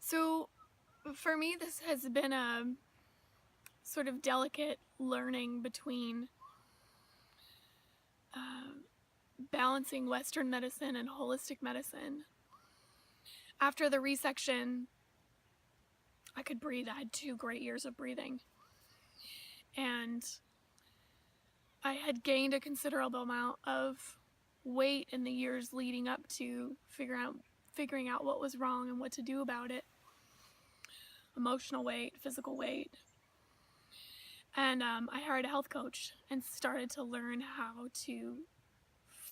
So for me, this has been a sort of delicate learning between balancing Western medicine and holistic medicine. After the resection, I could breathe. I had 2 great years of breathing. And I had gained a considerable amount of weight in the years leading up to figuring out what was wrong and what to do about it. Emotional weight, physical weight. And I hired a health coach and started to learn how to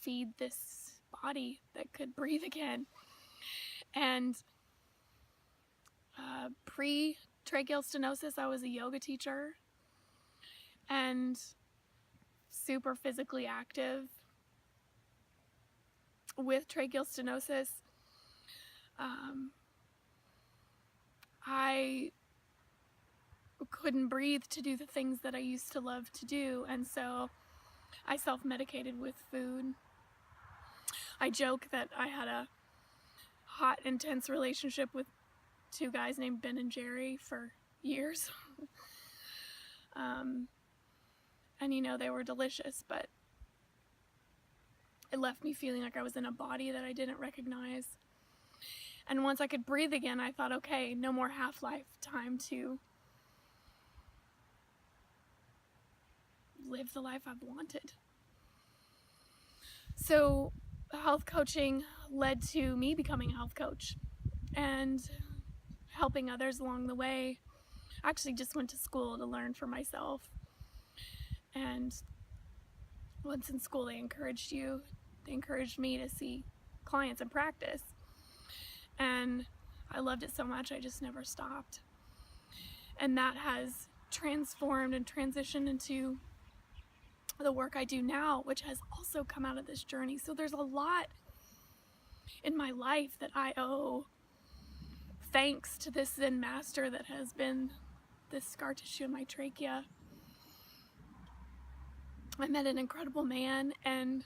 feed this body that could breathe again. And pre-tracheal stenosis, I was a yoga teacher and super physically active. With tracheal stenosis, I couldn't breathe to do the things that I used to love to do, and so I self-medicated with food. I joke that I had a hot, intense relationship with 2 guys named Ben and Jerry for years. And you know, they were delicious, but it left me feeling like I was in a body that I didn't recognize. And once I could breathe again, I thought, okay, no more half-life, time to live the life I've wanted. So health coaching led to me becoming a health coach and helping others along the way. I actually just went to school to learn for myself. And once in school, they encouraged me to see clients in practice. And I loved it so much, I just never stopped. And that has transformed and transitioned into the work I do now, which has also come out of this journey. So there's a lot in my life that I owe thanks to this Zen master that has been this scar tissue in my trachea. I met an incredible man, and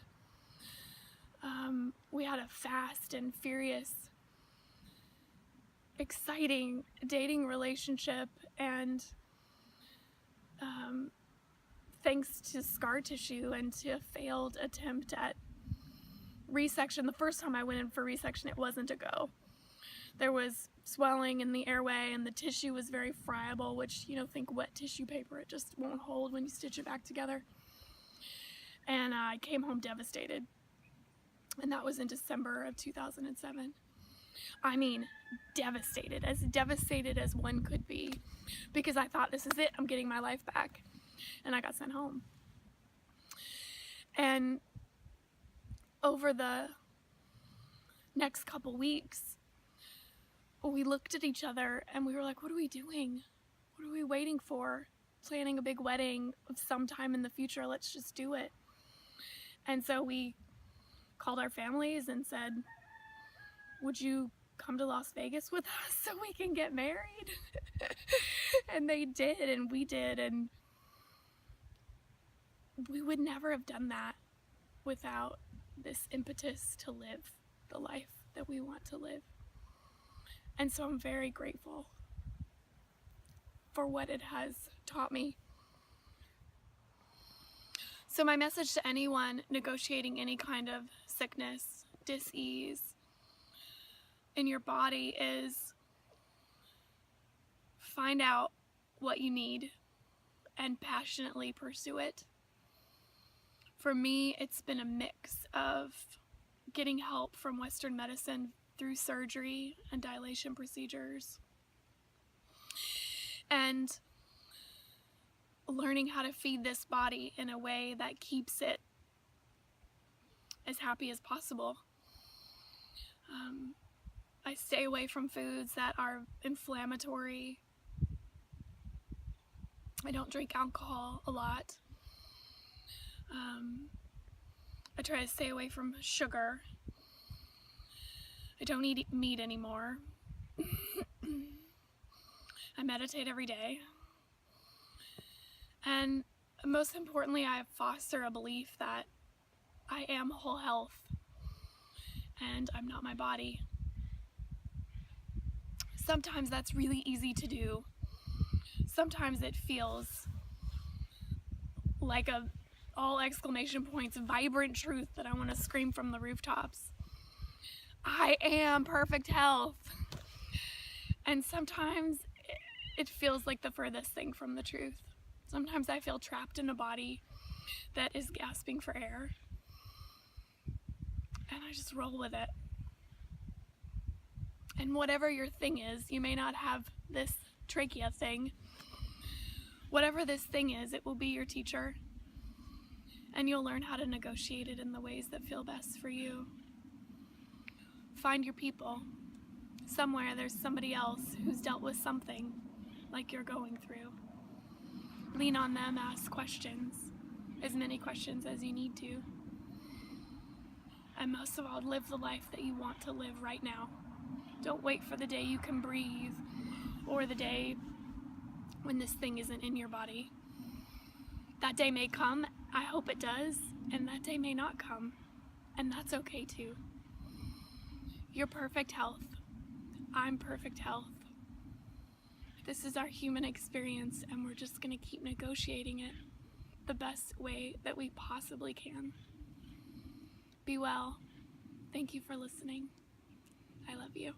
we had a fast and furious, exciting dating relationship, and thanks to scar tissue and to a failed attempt at resection. The first time I went in for resection, it wasn't a go. There was swelling in the airway, and the tissue was very friable, which, you know, think wet tissue paper, it just won't hold when you stitch it back together. And I came home devastated, and that was in December of 2007. I mean, devastated as one could be, because I thought, this is it, I'm getting my life back. And I got sent home. And over the next couple weeks, we looked at each other and we were like, what are we doing? What are we waiting for? Planning a big wedding sometime in the future, let's just do it. And so we called our families and said, would you come to Las Vegas with us so we can get married? And they did, and we did, and we would never have done that without this impetus to live the life that we want to live. And so I'm very grateful for what it has taught me. So my message to anyone negotiating any kind of sickness, dis-ease in your body is find out what you need and passionately pursue it. For me, it's been a mix of getting help from Western medicine through surgery and dilation procedures, and learning how to feed this body in a way that keeps it as happy as possible. I stay away from foods that are inflammatory. I don't drink alcohol a lot. I try to stay away from sugar. I don't eat meat anymore. I meditate every day. And most importantly, I foster a belief that I am whole health and I'm not my body. Sometimes that's really easy to do. Sometimes it feels like a all exclamation points vibrant truth that I want to scream from the rooftops. I am perfect health. And sometimes it feels like the furthest thing from the truth. Sometimes I feel trapped in a body that is gasping for air. And I just roll with it. And whatever your thing is, you may not have this trachea thing. Whatever this thing is, it will be your teacher. And you'll learn how to negotiate it in the ways that feel best for you. Find your people. Somewhere there's somebody else who's dealt with something like you're going through. Lean on them, ask questions. As many questions as you need to. And most of all, live the life that you want to live right now. Don't wait for the day you can breathe or the day when this thing isn't in your body. That day may come, I hope it does, and that day may not come, and that's okay too. You're perfect health. I'm perfect health. This is our human experience, and we're just gonna keep negotiating it the best way that we possibly can. Be well. Thank you for listening. I love you.